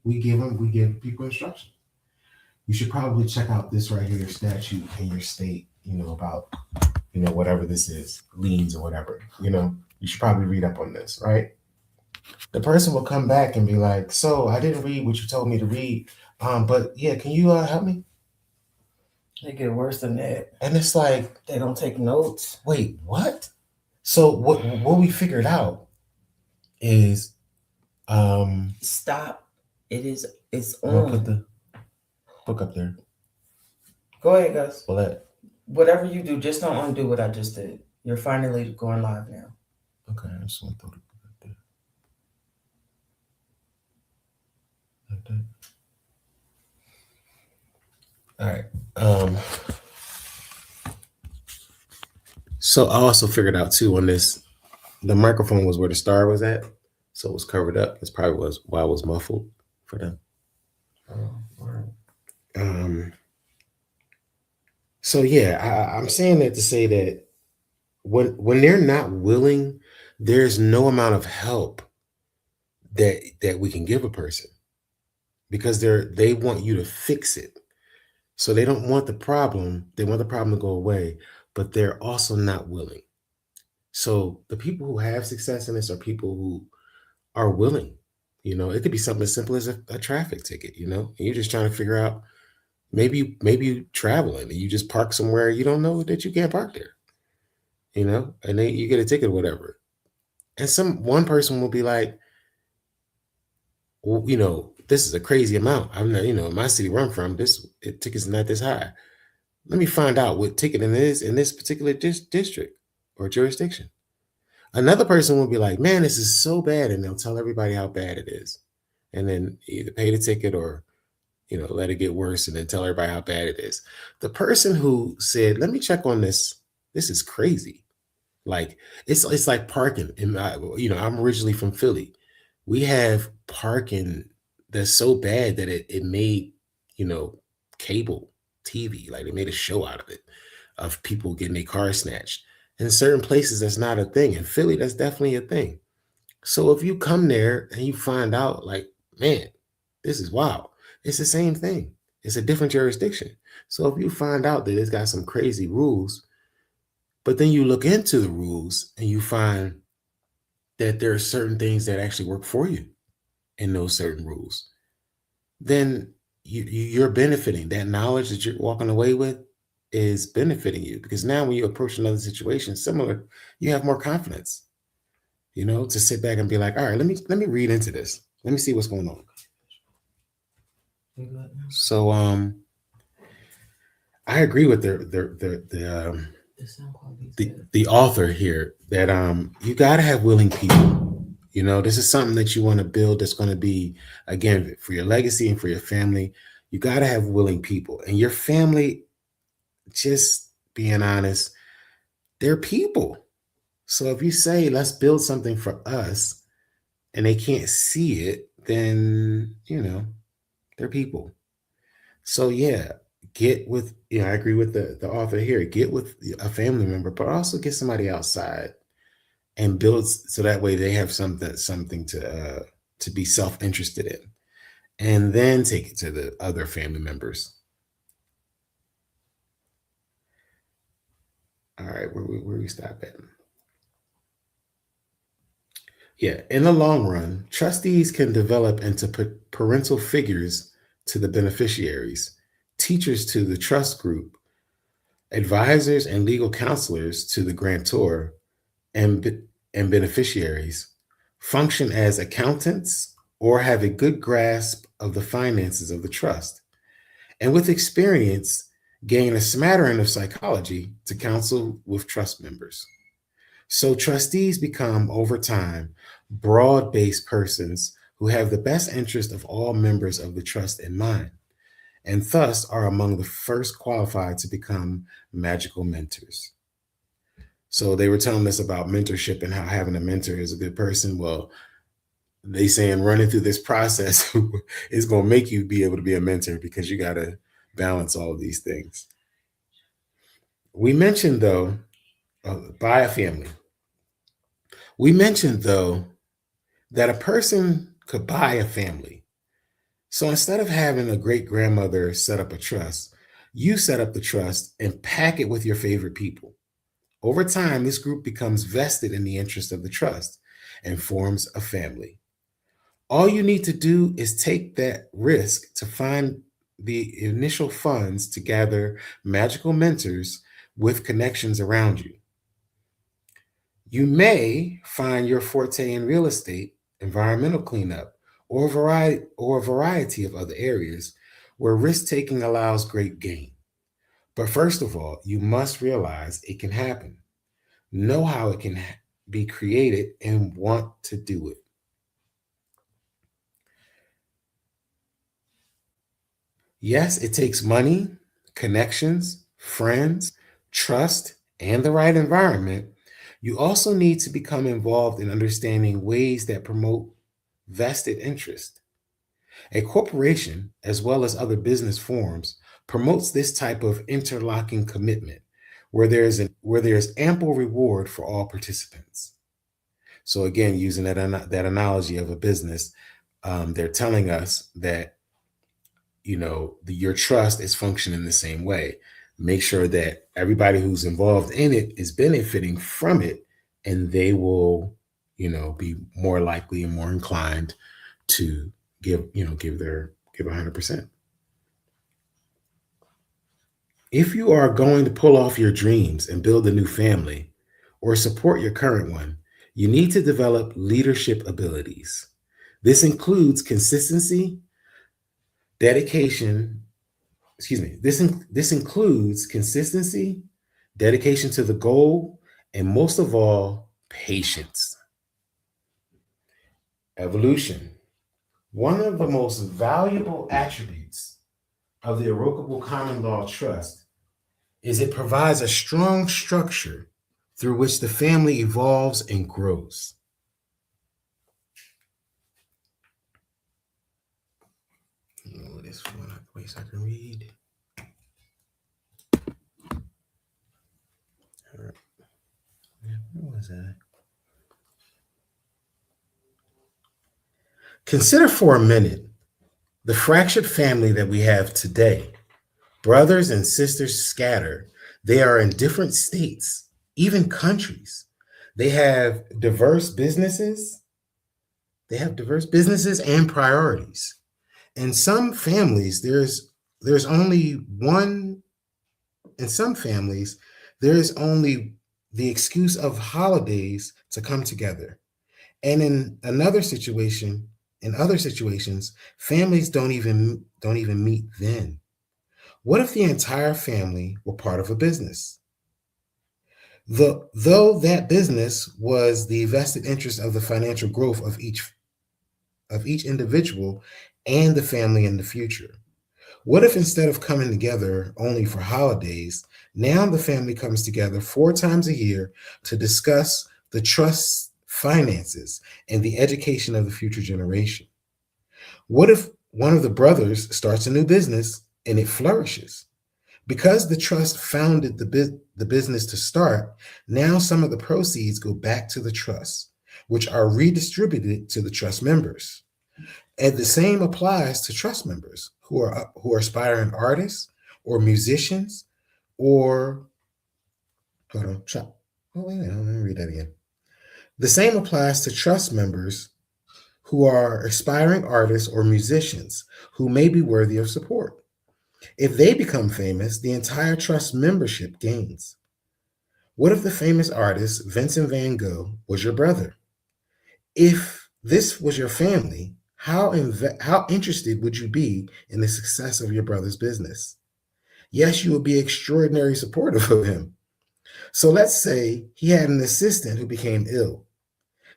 we give people instruction. You should probably check out this right here statute in your state, about, whatever this is, liens or whatever, you should probably read up on this, right? The person will come back and be like, so I didn't read what you told me to read. But yeah, can you help me? They get worse than that. And it's like, They don't take notes. wait, what? So what we figured out is Stop. It's I'm gonna on. put the book up there. Go ahead, guys. Well, that Whatever you do, just don't undo what I just did. You're finally going live now. okay. I just want to throw the book up there like that. All right. So I also figured out too on this, the microphone was where the star was at, so it was covered up. That's probably was why it was muffled for them. Oh, all right. Um. So yeah, I'm saying that to say that when they're not willing, there's no amount of help that we can give a person because they want you to fix it. So they don't want the problem. They want the problem to go away, but they're also not willing. So the people who have success in this are people who are willing. It could be something as simple as a traffic ticket, and you're just trying to figure out maybe you traveling and you just park somewhere you don't know that you can't park there, and then you get a ticket or whatever. And one person will be like, well, this is a crazy amount. I'm not, in my city where I'm from, ticket's not this high. Let me find out what ticket it is in this particular district or jurisdiction. Another person will be like, man, this is so bad. And they'll tell everybody how bad it is. And then either pay the ticket or, let it get worse and then tell everybody how bad it is. The person who said, let me check on this. This is crazy. Like it's like parking. I'm originally from Philly. We have parking that's so bad that it made, you know, cable TV, like they made a show out of it, of people getting their cars snatched. In certain places, that's not a thing. In Philly, that's definitely a thing. So if you come there and you find out, like, man, this is wild, it's the same thing. It's a different jurisdiction. So if you find out that it's got some crazy rules, but then you look into the rules and you find that there are certain things that actually work for you in those certain rules, then you're benefiting. That knowledge that you're walking away with is benefiting you because now when you approach another situation similar, you have more confidence, to sit back and be like, all right, let me read into this. Let me see what's going on. So I agree with the author here that you got to have willing people. This is something that you want to build that's going to be, again, for your legacy and for your family. You got to have willing people. And your family, just being honest, they're people. So if you say, let's build something for us, and they can't see it, then, they're people. So yeah, get with, I agree with the author here, get with a family member, but also get somebody outside and build so that way they have something to be self-interested in, and then take it to the other family members. All right, where we stop at? Yeah, in the long run, trustees can develop into parental figures to the beneficiaries, teachers to the trust group, advisors and legal counselors to the grantor, and, and beneficiaries, function as accountants, or have a good grasp of the finances of the trust, and with experience, gain a smattering of psychology to counsel with trust members. So trustees become, over time, broad based persons who have the best interest of all members of the trust in mind, and thus are among the first qualified to become magical mentors. So they were telling us about mentorship and how having a mentor is a good person. Well, they saying running through this process is going to make you be able to be a mentor because you got to balance all of these things. We mentioned though, by a family. We mentioned though that a person could buy a family, So instead of having a great grandmother set up a trust, you set up the trust and pack it with your favorite people. Over time, this group becomes vested in the interest of the trust and forms a family. All you need to do is take that risk to find the initial funds to gather magical mentors with connections around you. You may find your forte in real estate, environmental cleanup, or a variety of other areas where risk taking allows great gain. But first of all, you must realize it can happen, know how it can be created, and want to do it. Yes, it takes money, connections, friends, trust, and the right environment. You also need to become involved in understanding ways that promote vested interest. A corporation, as well as other business forms, promotes this type of interlocking commitment where there's ample reward for all participants. So again, using that analogy of a business, they're telling us that your trust is functioning the same way. Make sure that everybody who's involved in it is benefiting from it, and they will be more likely and more inclined to give 100%. If you are going to pull off your dreams and build a new family or support your current one, you need to develop leadership abilities. This includes consistency, dedication, this includes consistency, dedication to the goal, and most of all, patience. Evolution. One of the most valuable attributes of the irrevocable common law trust is it provides a strong structure through which the family evolves and grows. This one place I can read. All right. Where was that? Consider for a minute the fractured family that we have today. Brothers and sisters scatter. They are in different states, even countries. They have diverse businesses. They have diverse businesses and priorities. In some families, there's only one. In some families, there is only the excuse of holidays to come together. And in other situations, families don't even meet then. What if the entire family were part of a business? Though that business was the vested interest of the financial growth of each individual and the family in the future. What if instead of coming together only for holidays, now the family comes together 4 times a year to discuss the trust finances and the education of the future generation? What if one of the brothers starts a new business and it flourishes? Because the trust founded the business to start, now some of the proceeds go back to the trust, which are redistributed to the trust members. And the same applies to trust members who are aspiring artists or musicians or hold on, oh wait a minute, let me read that again. The same applies to trust members who are aspiring artists or musicians who may be worthy of support. If they become famous, the entire trust membership gains. What if the famous artist Vincent van Gogh was your brother? If this was your family, how interested would you be in the success of your brother's business? Yes, you would be extraordinarily supportive of him. So let's say he had an assistant who became ill.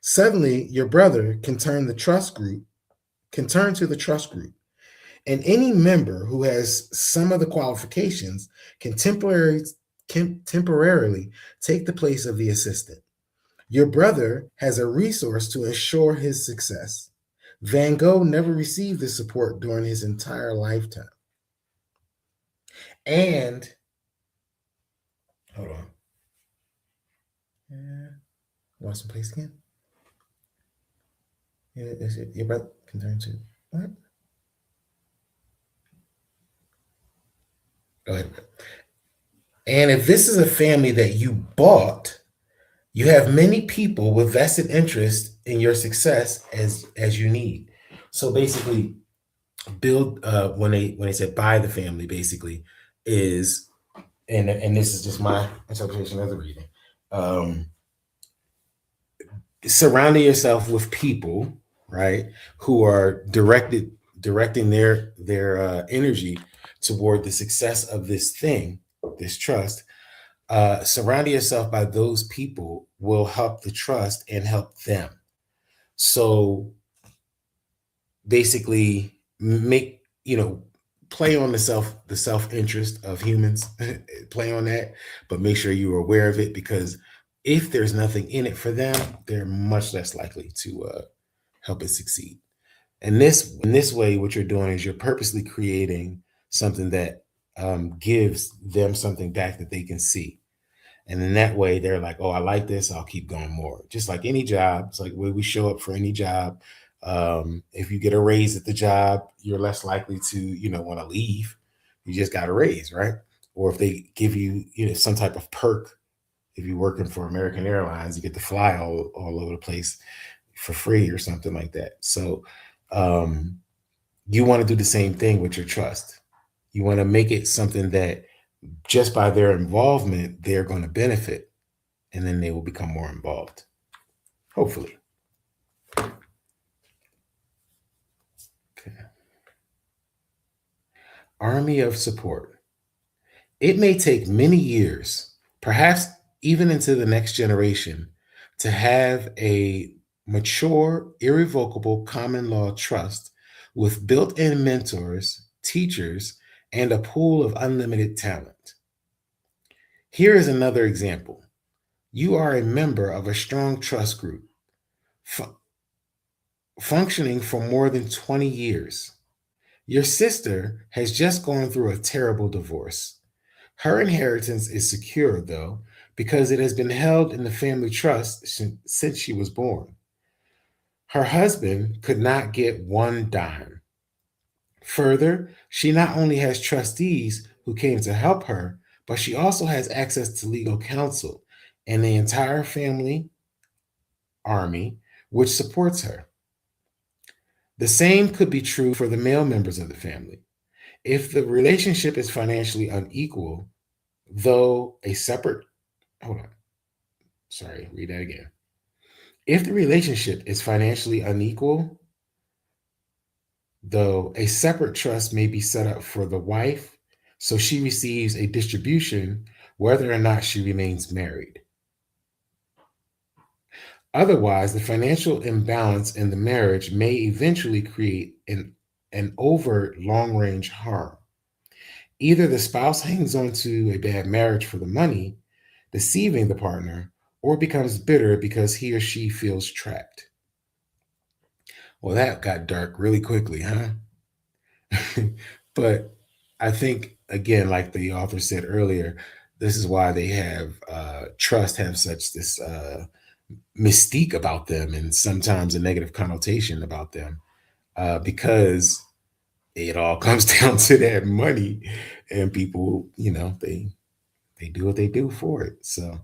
Suddenly, your brother can turn to the trust group, and any member who has some of the qualifications can temporarily take the place of the assistant. Your brother has a resource to ensure his success. Van Gogh never received this support during his entire lifetime. And hold on. Watch some place again. Your brother can turn to what? Go ahead. And if this is a family that you bought, you have many people with vested interest in your success as you need. So basically, build when they said buy the family, basically is and this is just my interpretation of the reading. Um, Surrounding yourself with people, right, who are directing their energy toward the success of this thing, this trust. Surrounding yourself by those people will help the trust and help them. So basically, make play on the self interest of humans, play on that, but make sure you're aware of it, because if there's nothing in it for them, they're much less likely to help it succeed. And this way, what you're doing is you're purposely creating something that gives them something back that they can see. And in that way, they're like, oh, I like this. I'll keep going more. Just like any job, it's like where we show up for any job. If you get a raise at the job, you're less likely to, want to leave. You just got a raise, right? Or if they give you, some type of perk, if you're working for American Airlines, you get to fly all over the place for free or something like that. So um, you want to do the same thing with your trust. You want to make it something that just by their involvement, they're going to benefit, and then they will become more involved. Hopefully. Okay. Army of support. It may take many years, perhaps even into the next generation, to have a mature, irrevocable common law trust with built in mentors, teachers, and a pool of unlimited talent. Here is another example. You are a member of a strong trust group, fu- functioning for more than 20 years. Your sister has just gone through a terrible divorce. Her inheritance is secure, though, because it has been held in the family trust since she was born. Her husband could not get one dime. Further, she not only has trustees who came to help her, but she also has access to legal counsel and the entire family army, which supports her. The same could be true for the male members of the family. If the relationship is financially unequal, though a separate, hold on, sorry, read that again. If the relationship is financially unequal, though a separate trust may be set up for the wife so she receives a distribution whether or not she remains married. Otherwise, the financial imbalance in the marriage may eventually create an overt long range harm. Either the spouse hangs on to a bad marriage for the money, deceiving the partner, or becomes bitter because he or she feels trapped. Well, that got dark really quickly, huh? But I think, again, like the author said earlier, this is why they have trust have such this mystique about them, and sometimes a negative connotation about them, because it all comes down to that money, and people, they do what they do for it. So,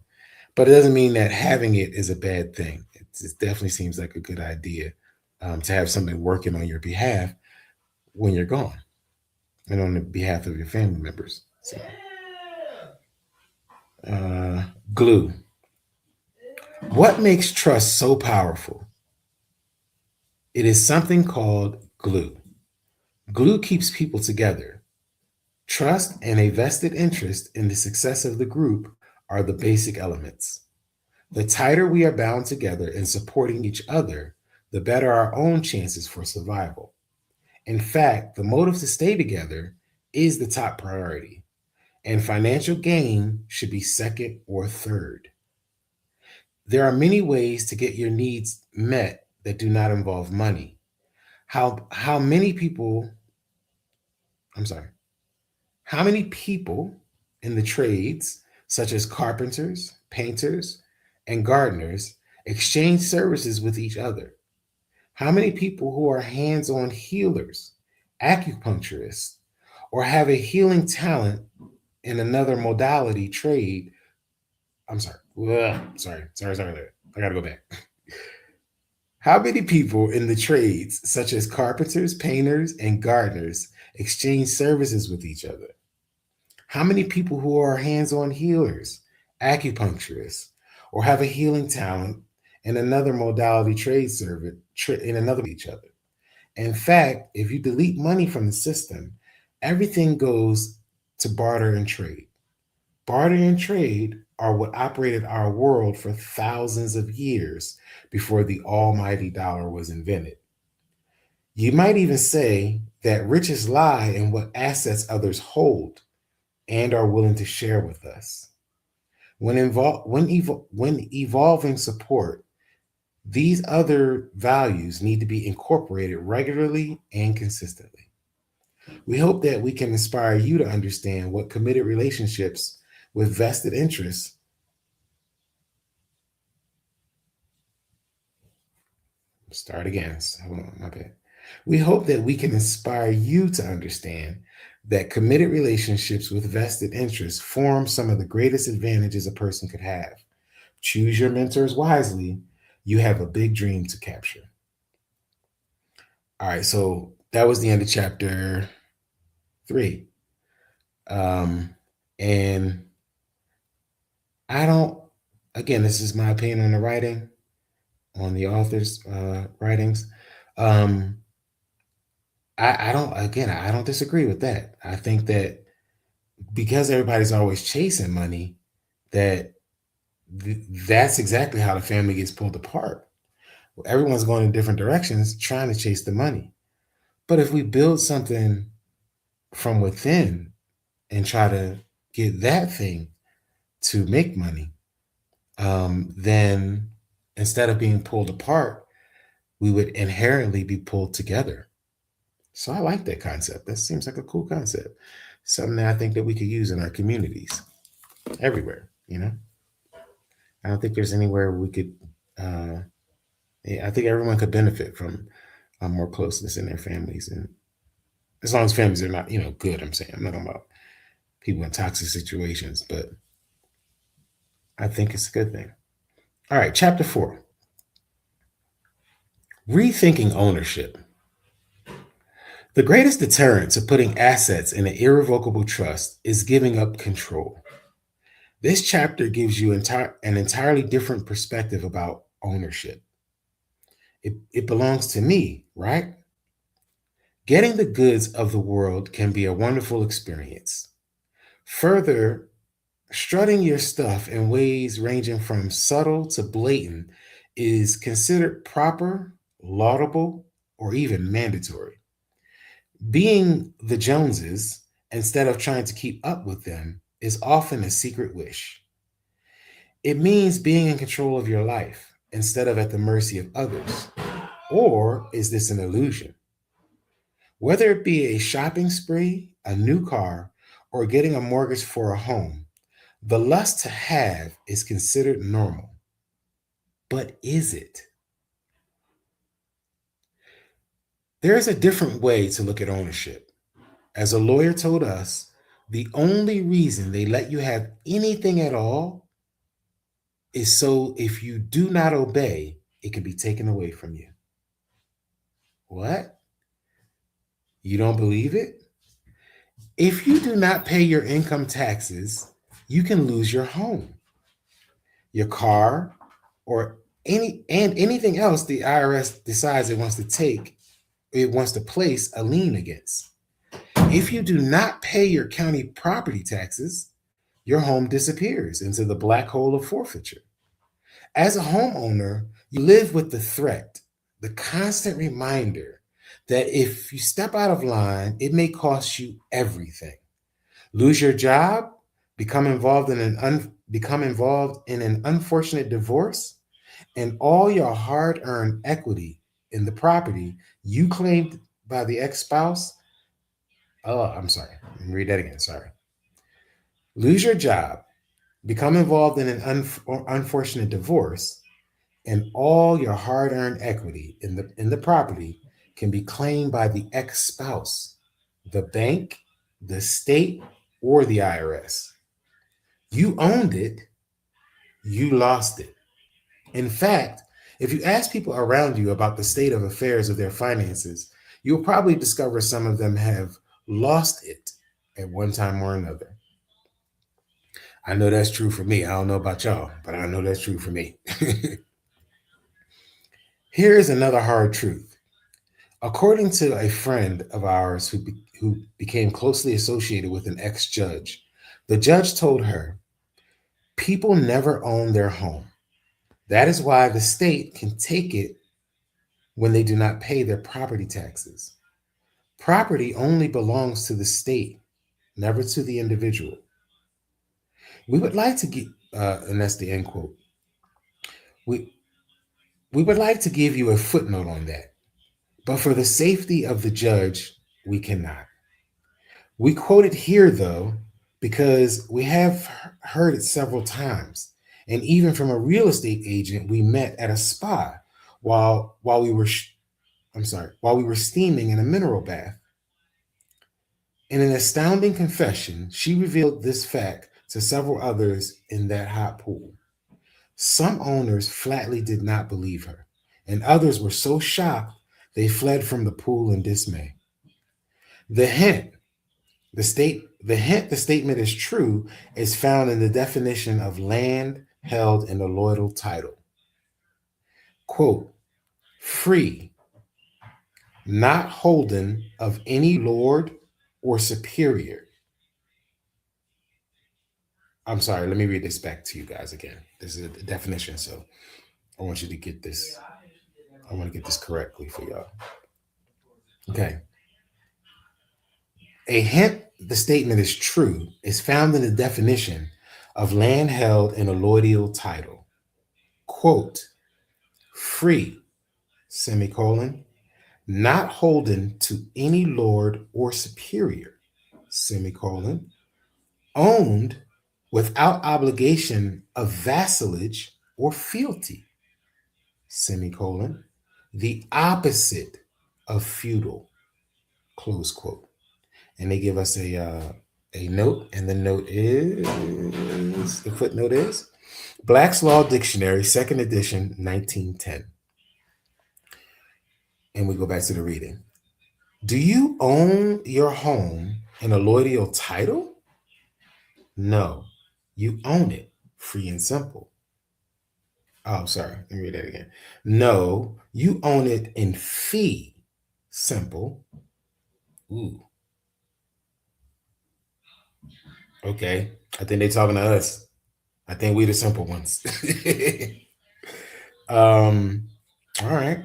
but it doesn't mean that having it is a bad thing. It definitely seems like a good idea, to have something working on your behalf when you're gone and on the behalf of your family members. So, uh, glue. What makes trust so powerful? It is something called glue. Glue keeps people together. Trust and a vested interest in the success of the group are the basic elements. The tighter we are bound together in supporting each other, the better our own chances for survival. In fact, the motive to stay together is the top priority, and financial gain should be second or third. There are many ways to get your needs met that do not involve money. How many people, I'm sorry, how many people in the trades, such as carpenters, painters, and gardeners, exchange services with each other? How many people who are hands on healers, acupuncturists, or have a healing talent in another modality trade. I'm sorry. Sorry. I gotta go back. How many people in the trades, such as carpenters, painters, and gardeners, exchange services with each other? How many people who are hands on healers, acupuncturists, or have a healing talent in another modality trade service in another each other? In fact, if you delete money from the system, everything goes to barter and trade. Barter and trade are what operated our world for thousands of years before the almighty dollar was invented. You might even say that riches lie in what assets others hold and are willing to share with us. When evolving support, these other values need to be incorporated regularly and consistently. We hope that we can inspire you to understand what committed relationships with vested interests. Start again. Hold on, my bad. We hope that we can inspire you to understand that committed relationships with vested interests form some of the greatest advantages a person could have. Choose your mentors wisely. You have a big dream to capture. All right, so that was the end of chapter 3. Um, and I don't, again, this is my opinion on the writing, on the author's writings. Um, I don't, again, I don't disagree with that. I think that because everybody's always chasing money, that that's exactly how the family gets pulled apart. Everyone's going in different directions trying to chase the money. But if we build something from within and try to get that thing to make money, then instead of being pulled apart, we would inherently be pulled together. So I like that concept. That seems like a cool concept. Something that I think that we could use in our communities everywhere, you know? I don't think there's anywhere we could yeah, I think everyone could benefit from more closeness in their families, and as long as families are not, good. I'm saying I'm not talking about people in toxic situations, but I think it's a good thing. All right, chapter 4: Rethinking ownership. The greatest deterrent to putting assets in an irrevocable trust is giving up control. This chapter gives you an entirely different perspective about ownership. It belongs to me, right? Getting the goods of the world can be a wonderful experience. Further, strutting your stuff in ways ranging from subtle to blatant is considered proper, laudable, or even mandatory. Being the Joneses, instead of trying to keep up with them, is often a secret wish. It means being in control of your life instead of at the mercy of others. Or is this an illusion? Whether it be a shopping spree, a new car, or getting a mortgage for a home, the lust to have is considered normal. But is it? There is a different way to look at ownership. As a lawyer told us, the only reason they let you have anything at all is so if you do not obey, it can be taken away from you. What? You don't believe it? If you do not pay your income taxes, you can lose your home, your car, or anything else the IRS decides it wants to place a lien against. If you do not pay your county property taxes, your home disappears into the black hole of forfeiture. As a homeowner, you live with the threat, the constant reminder that if you step out of line, it may cost you everything. Lose your job, become involved in an unfortunate divorce, and all your hard-earned equity in the property you claimed by the ex-spouse. Oh, I'm sorry. Let me read that again. Sorry. Lose your job, become involved in an unfortunate divorce, and all your hard-earned equity in the property can be claimed by the ex-spouse, the bank, the state, or the IRS. You owned it, you lost it. In fact, if you ask people around you about the state of affairs of their finances, you'll probably discover some of them have lost it at one time or another. I know that's true for me. I don't know about y'all, but I know that's true for me. Here is another hard truth. According to a friend of ours who became closely associated with an ex judge, the judge told her, people never own their home. That is why the state can take it when they do not pay their property taxes. Property only belongs to the state, never to the individual. We would like to get, and that's the end quote. We, we would like to give you a footnote on that, but for the safety of the judge, we cannot. We quote it here, though, because we have heard it several times, and even from a real estate agent we met at a spa while we were while we were steaming in a mineral bath. In an astounding confession, she revealed this fact to several others in that hot pool. Some owners flatly did not believe her, and others were so shocked they fled from the pool in dismay. The hint, the statement is true is found in the definition of land held in a loyal title. Quote, free, not holden of any lord or superior. I'm sorry, let me read this back to you guys again. This is the definition, so I want you to get this. I want to get this correctly for y'all. Okay. A hint the statement is true is found in the definition of land held in a loyal title. Quote, free, semicolon, not holden to any lord or superior, semicolon, owned without obligation of vassalage or fealty, semicolon, the opposite of feudal, close quote. And they give us a note, and the footnote is Black's Law Dictionary, second edition, 1910. And we go back to the reading. Do you own your home in a loyal title? No, you own it, free and simple. Oh, sorry, let me read that again. No, you own it in fee simple. Ooh, okay. I think they're talking to us. I think we the simple ones. All right.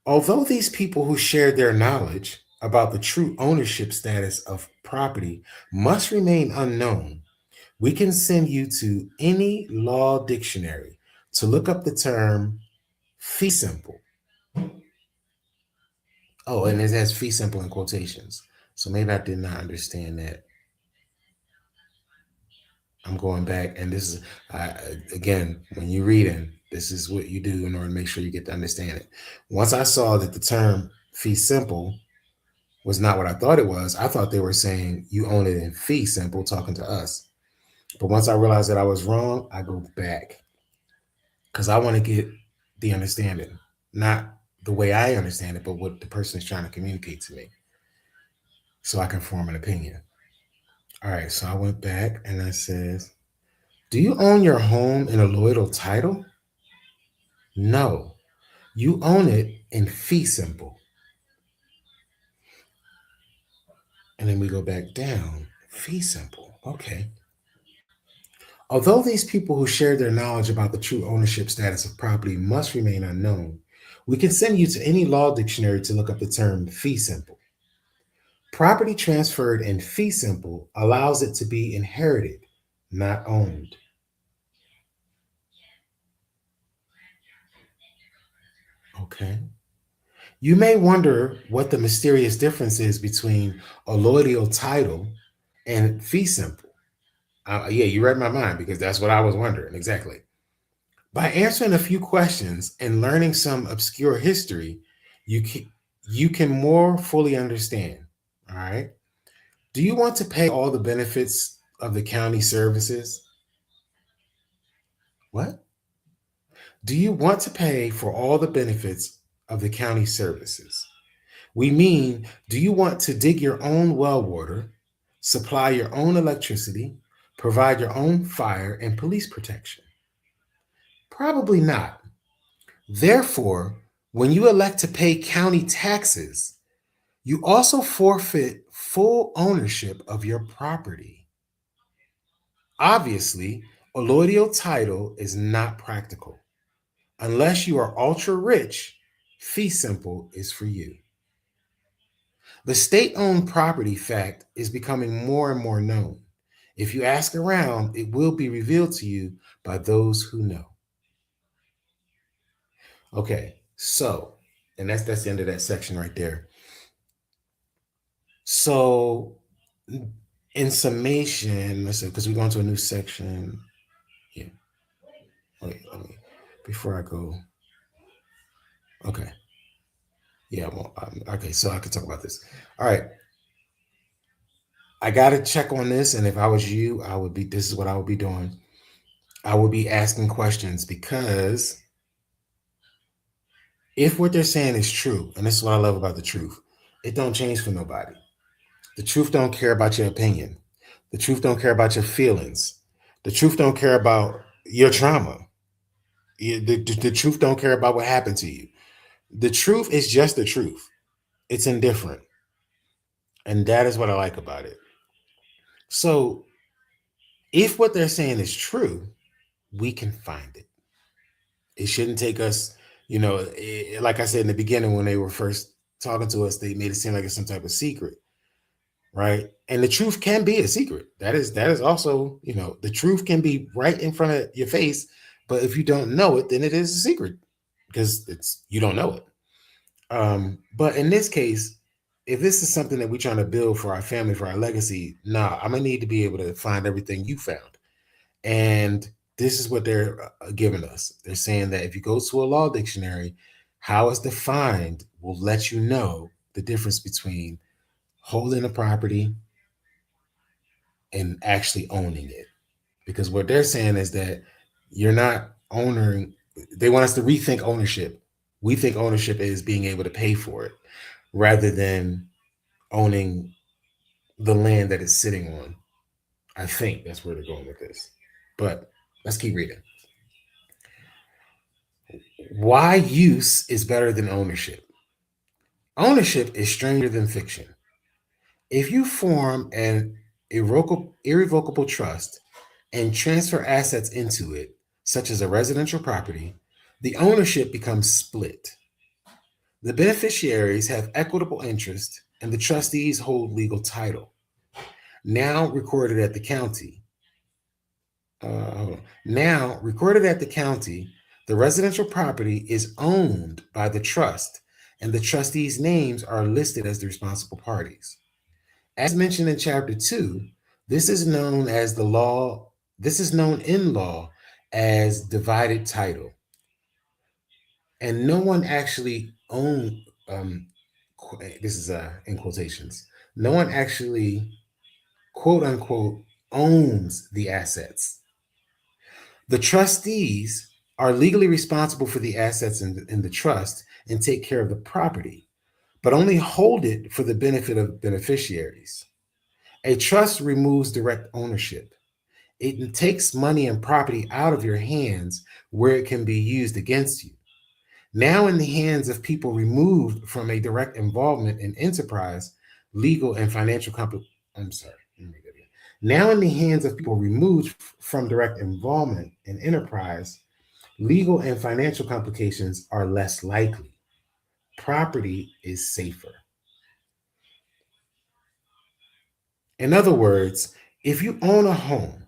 Although these people who shared their knowledge about the true ownership status of property must remain unknown, we can send you to any law dictionary to look up the term fee simple. Oh, and it has fee simple in quotations. So maybe I did not understand that. I'm going back, and this is again, when you're reading, this is what you do in order to make sure you get to understand it. Once I saw that the term fee simple was not what I thought it was, I thought they were saying you own it in fee simple, talking to us. But once I realized that I was wrong, I go back because I want to get the understanding, not the way I understand it, but what the person is trying to communicate to me, so I can form an opinion. All right, so I went back and I says, do you own your home in a loyal title? No, you own it in fee simple. And then we go back down, fee simple. Okay. Although these people who share their knowledge about the true ownership status of property must remain unknown, we can send you to any law dictionary to look up the term fee simple. Property transferred in fee simple allows it to be inherited, not owned. Okay. You may wonder what the mysterious difference is between a loyal title and fee simple. Yeah, you read my mind because that's what I was wondering exactly. By answering a few questions and learning some obscure history, you can more fully understand. All right. Do you want to pay all the benefits of the county services? What? Do you want to pay for all the benefits of the county services? We mean, do you want to dig your own well water, supply your own electricity, provide your own fire and police protection? Probably not. Therefore, when you elect to pay county taxes, you also forfeit full ownership of your property. Obviously, allodial title is not practical. Unless you are ultra rich, fee simple is for you. The state owned property fact is becoming more and more known. If you ask around, it will be revealed to you by those who know. Okay, so, and that's the end of that section right there. So, in summation, let's see, because we're going to a new section. Yeah. Wait, before I go. Okay. Yeah. Well, okay. So I can talk about this. All right. I got to check on this. And if I was you, this is what I would be doing. I would be asking questions because if what they're saying is true, and this is what I love about the truth, it don't change for nobody. The truth don't care about your opinion. The truth don't care about your feelings. The truth don't care about your trauma. The truth don't care about what happened to you. The truth is just the truth. It's indifferent. And that is what I like about it. So if what they're saying is true, we can find it. It shouldn't take us, like I said in the beginning when they were first talking to us, they made it seem like it's some type of secret, right? And the truth can be a secret. That is also, the truth can be right in front of your face, but if you don't know it, then it is a secret because you don't know it. But in this case, if this is something that we're trying to build for our family, for our legacy, I'm gonna need to be able to find everything you found. And this is what they're giving us. They're saying that if you go to a law dictionary, how it's defined will let you know the difference between holding a property and actually owning it. Because what they're saying is that you're not owning, they want us to rethink ownership. We think ownership is being able to pay for it rather than owning the land that it's sitting on. I think that's where they're going with this. But let's keep reading. Why use is better than ownership? Ownership is stranger than fiction. If you form an irrevocable trust and transfer assets into it, such as a residential property, the ownership becomes split. The beneficiaries have equitable interest, and the trustees hold legal title. Now recorded at the county. Now recorded at the county, the residential property is owned by the trust, and the trustees' names are listed as the responsible parties. As mentioned in Chapter 2, this is known as the law. This is known in law as divided title, and no one actually owns. This is in quotations. No one actually, quote unquote, owns the assets. The trustees are legally responsible for the assets in the trust and take care of the property, but only hold it for the benefit of beneficiaries. A trust removes direct ownership. It takes money and property out of your hands where it can be used against you. Now, in the hands of people removed from a direct involvement in enterprise, legal, and financial I'm sorry. Now, in the hands of people removed from direct involvement in enterprise, legal and financial complications are less likely. Property is safer. In other words, if you own a home,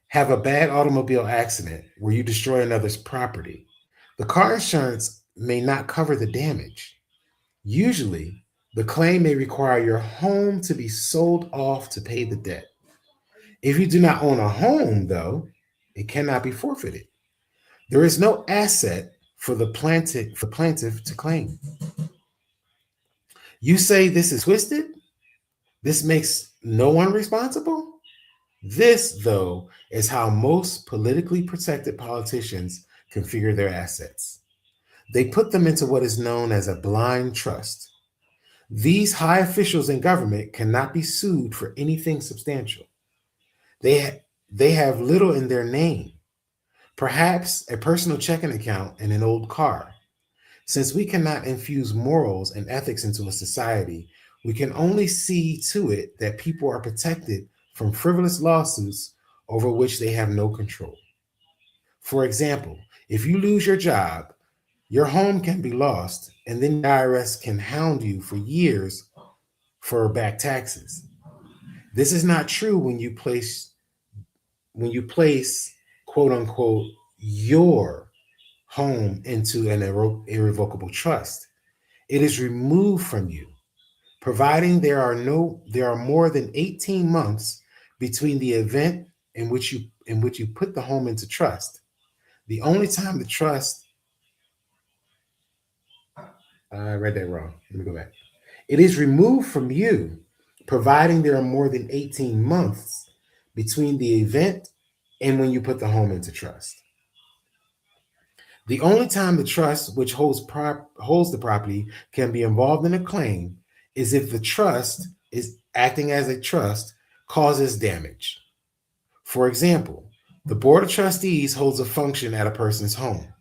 have a bad automobile accident where you destroy another's property, the car insurance may not cover the damage. Usually, the claim may require your home to be sold off to pay the debt. If you do not own a home, though, it cannot be forfeited. There is no asset for the plaintiff to claim. You say this is twisted? This makes No one responsible? This, though, is how most politically protected politicians configure their assets. They put them into what is known as a blind trust. These high officials in government cannot be sued for anything substantial. They, they have little in their name, perhaps a personal checking account and an old car. Since we cannot infuse morals and ethics into a society, we can only see to it that people are protected from frivolous lawsuits over which they have no control. For example, if you lose your job, your home can be lost, and then the IRS can hound you for years for back taxes. This is not true when you place quote unquote your home into an irrevocable trust. It is removed from you, providing there are more than 18 months between the event in which you put the home into trust. The only time the trust I read that wrong. Let me go back. It is removed from you, providing there are more than 18 months between the event and when you put the home into trust. The only time the trust, which holds the property, can be involved in a claim is if the trust is acting as a trust causes damage. For example, the Board of Trustees holds a function at a person's home.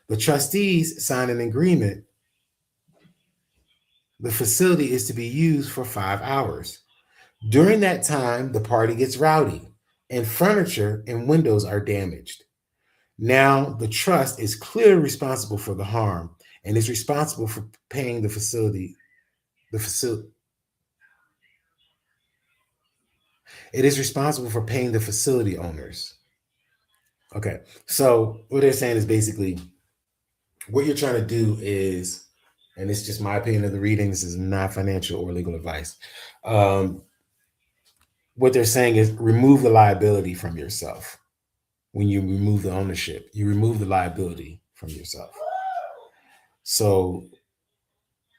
The trustees sign an agreement. The facility is to be used for 5 hours. During that time, the party gets rowdy and furniture and windows are damaged. Now, the trust is clearly responsible for the harm and is responsible for paying the facility. It is responsible for paying the facility owners. Okay. So what they're saying is basically what you're trying to do is, and it's just my opinion of the reading, this is not financial or legal advice. Um, what they're saying is remove the liability from yourself. When you remove the ownership, you remove the liability from yourself. So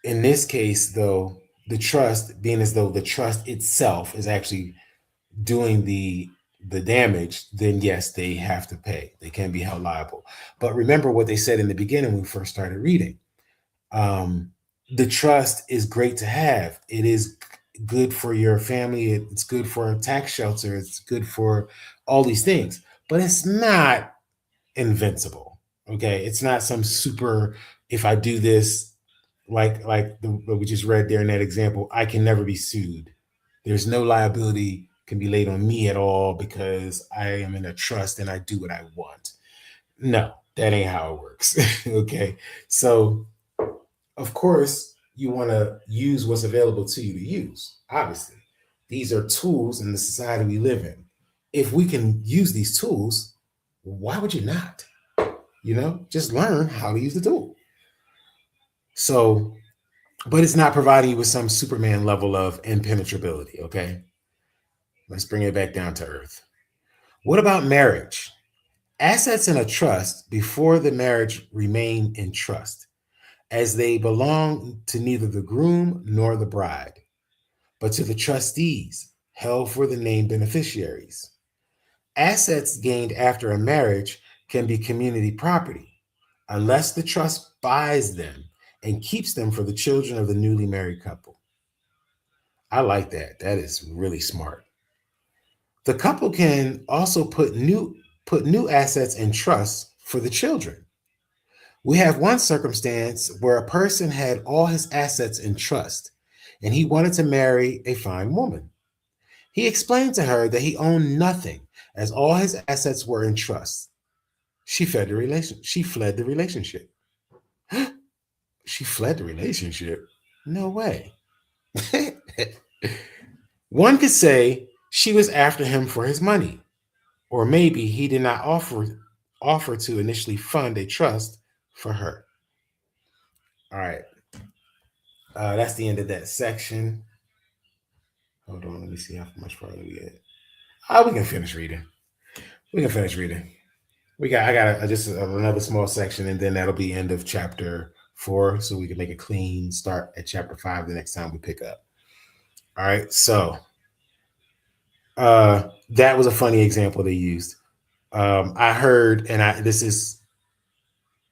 in this case, though, the trust being as though the trust itself is actually doing the damage, then yes, they have to pay. They can be held liable. But remember what they said in the beginning when we first started reading. Um, the trust is great to have. It is good for your family. It's good for a tax shelter. It's good for all these things. But it's not invincible. Okay, it's not some super. If I do this, what we just read there in that example, I can never be sued. There's no liability can be laid on me at all because I am in a trust and I do what I want. No, that ain't how it works. Okay, so of course you want to use what's available to you to use. Obviously, these are tools in the society we live in. If we can use these tools, why would you not? Just learn how to use the tool. So, but it's not providing you with some Superman level of impenetrability. Okay, let's bring it back down to earth. What about marriage? Assets in a trust before the marriage remain in trust, as they belong to neither the groom nor the bride, but to the trustees held for the named beneficiaries. Assets gained after a marriage can be community property unless the trust buys them and keeps them for the children of the newly married couple. I like that. That is really smart. The couple can also put new assets in trust for the children. We have one circumstance where a person had all his assets in trust and he wanted to marry a fine woman. He explained to her that he owned nothing as all his assets were in trust. She fled the relationship. She fled the relationship? No way. One could say she was after him for his money, or maybe he did not offer to initially fund a trust for her. All right, that's the end of that section. Hold on, let me see how much farther we get. We can finish reading. We can finish reading. I got just another small section, and then that'll be end of chapter 4, so we can make a clean start at chapter 5 the next time we pick up. All right, so That was a funny example they used. I heard, and I this is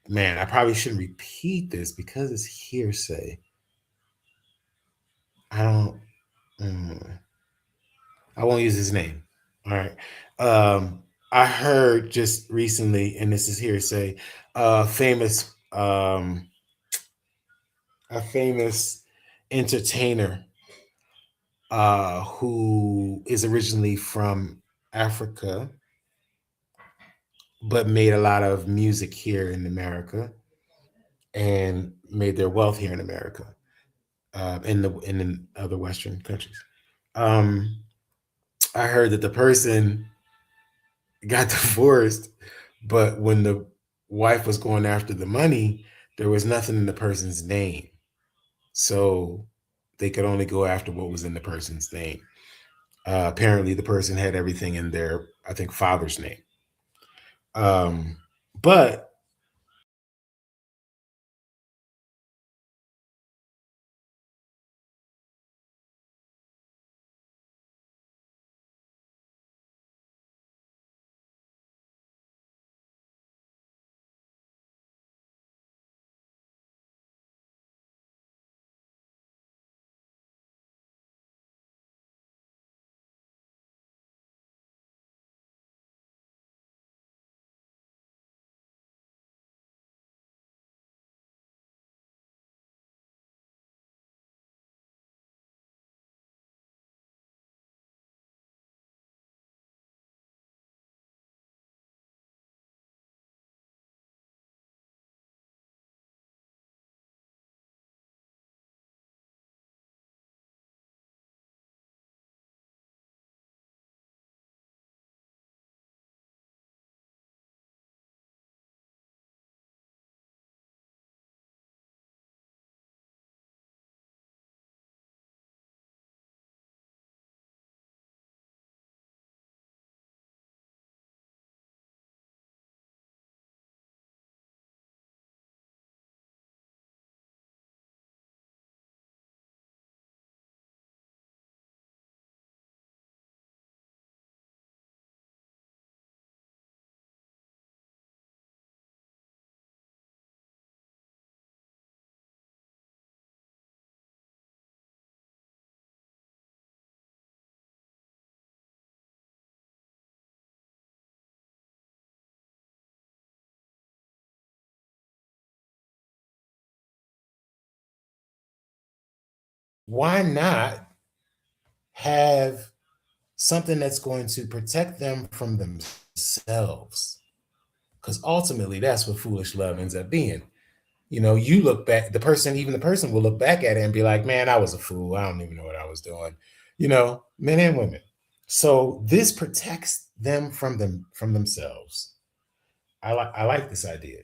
man, I probably shouldn't repeat this because it's hearsay. I don't. mm, I won't use his name. All right. I heard just recently, and this is hearsay, famous a famous entertainer who is originally from Africa, but made a lot of music here in America and made their wealth here in America, in other Western countries. Um, I heard that the person got divorced, but when the wife was going after the money, there was nothing in the person's name. So they could only go after what was in the person's name. Apparently, the person had everything in their, I think, father's name. But why not have something that's going to protect them from themselves? Because ultimately, that's what foolish love ends up being. You look back, even the person will look back at it and be like, man, I was a fool. I don't even know what I was doing. Men and women. So this protects them from themselves. I like this idea.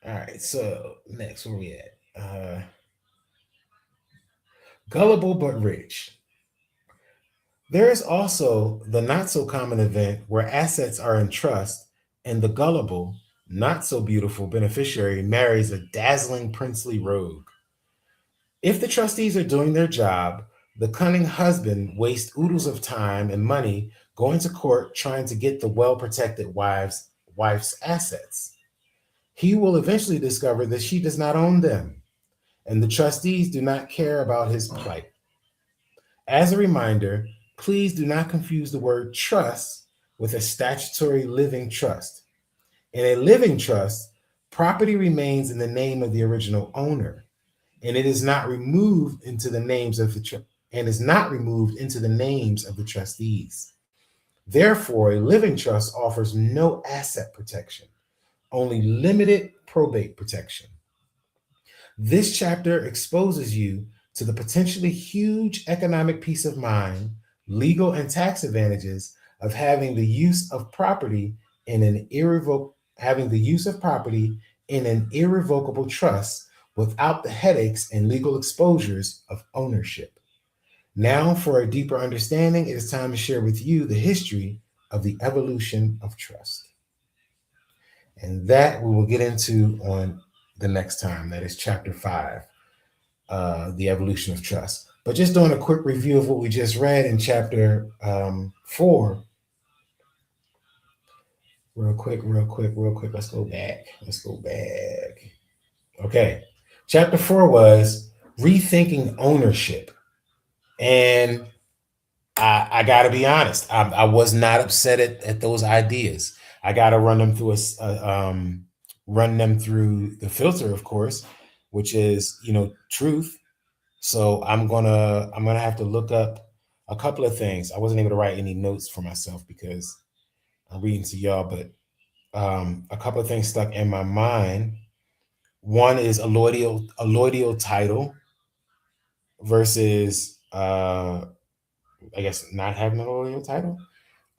All right, so next, where we at? Gullible but rich. There is also the not so common event where assets are in trust and the gullible, not so beautiful beneficiary marries a dazzling princely rogue. If the trustees are doing their job, the cunning husband wastes oodles of time and money going to court trying to get the well protected wife's assets. He will eventually discover that she does not own them, and the trustees do not care about his plight. As a reminder, please do not confuse the word trust with a statutory living trust. In a living trust, property remains in the name of the original owner, and it is not removed into the names of the and is not removed into the names of the trustees. Therefore, a living trust offers no asset protection, only limited probate protection. This chapter exposes you to the potentially huge economic peace of mind, legal and tax advantages of having the use of property in an irrevocable trust without the headaches and legal exposures of ownership. Now, for a deeper understanding, it is time to share with you the history of the evolution of trust. And that we will get into on the next time. That is chapter 5, the evolution of trust. But just doing a quick review of what we just read in chapter 4. Real quick, real quick, real quick. Let's go back. Let's go back. Okay. Chapter 4 was rethinking ownership. And I got to be honest, I was not upset at those ideas. I got to run them through run them through the filter, of course, which is truth. So I'm gonna have to look up a couple of things. I wasn't able to write any notes for myself because I'm reading to y'all, but a couple of things stuck in my mind. One is a loyal title versus I guess not having a loyal title.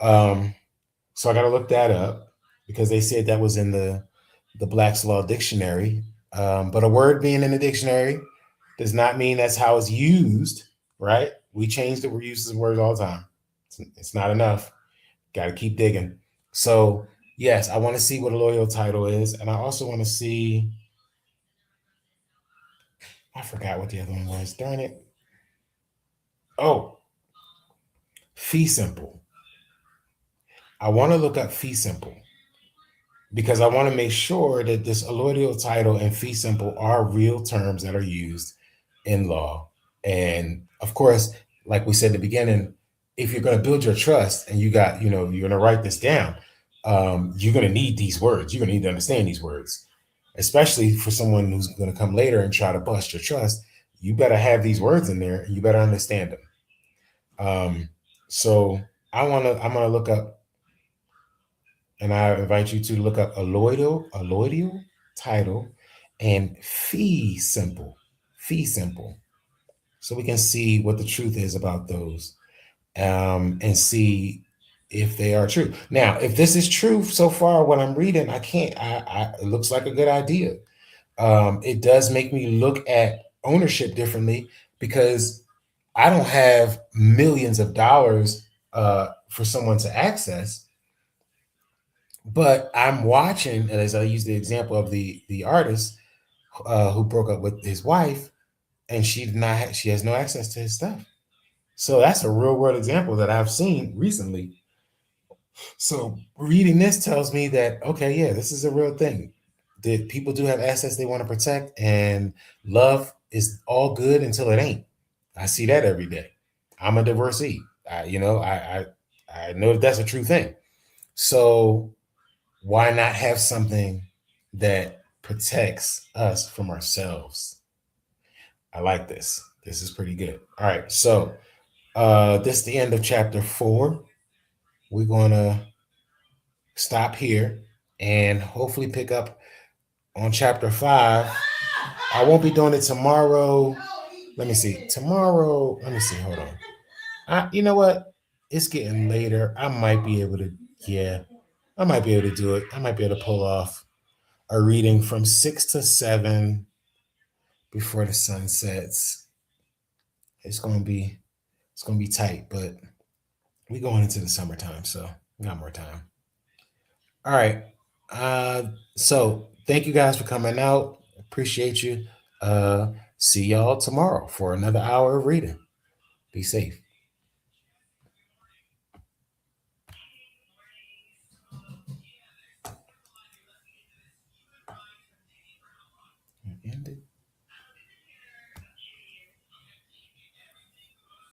Um, so I got to look that up because they said that was in the Black's Law Dictionary. But a word being in the dictionary does not mean that's how it's used, right? We change the uses of words all the time. It's not enough. Got to keep digging. So yes, I want to see what a loyal title is, and I also want to see. I forgot what the other one was. Darn it. Oh, fee simple. I want to look up fee simple because I want to make sure that this allodial title and fee simple are real terms that are used in law. And of course, like we said in the beginning, if you're going to build your trust and you're going to write this down, you're going to need these words. You're going to need to understand these words, especially for someone who's going to come later and try to bust your trust. You better have these words in there and you better understand them. So I'm going to look up, and I invite you to look up alloidial title and fee simple, so we can see what the truth is about those, and see if they are true. Now, if this is true so far, what I'm reading, I can't. It looks like a good idea. It does make me look at ownership differently because I don't have millions of dollars for someone to access. But I'm watching, and as I use the example of the artist who broke up with his wife, and she has no access to his stuff. So that's a real world example that I've seen recently. So reading this tells me that okay, yeah, this is a real thing. That people do have assets they want to protect, and love is all good until it ain't. I see that every day. I'm a divorcee. I know that that's a true thing. So why not have something that protects us from ourselves? I like this. This is pretty good. All right. So this is the end of chapter 4. We're gonna stop here and hopefully pick up on chapter 5. I won't be doing it tomorrow. Let me see. Tomorrow, let me see. Hold on. You know what? It's getting later. I might be able to, yeah, I might be able to do it. I might be able to pull off a reading from 6 to 7 before the sun sets. It's gonna be tight, but we going into the summertime, so we got more time. All right. So thank you guys for coming out. Appreciate you. See y'all tomorrow for another hour of reading. Be safe.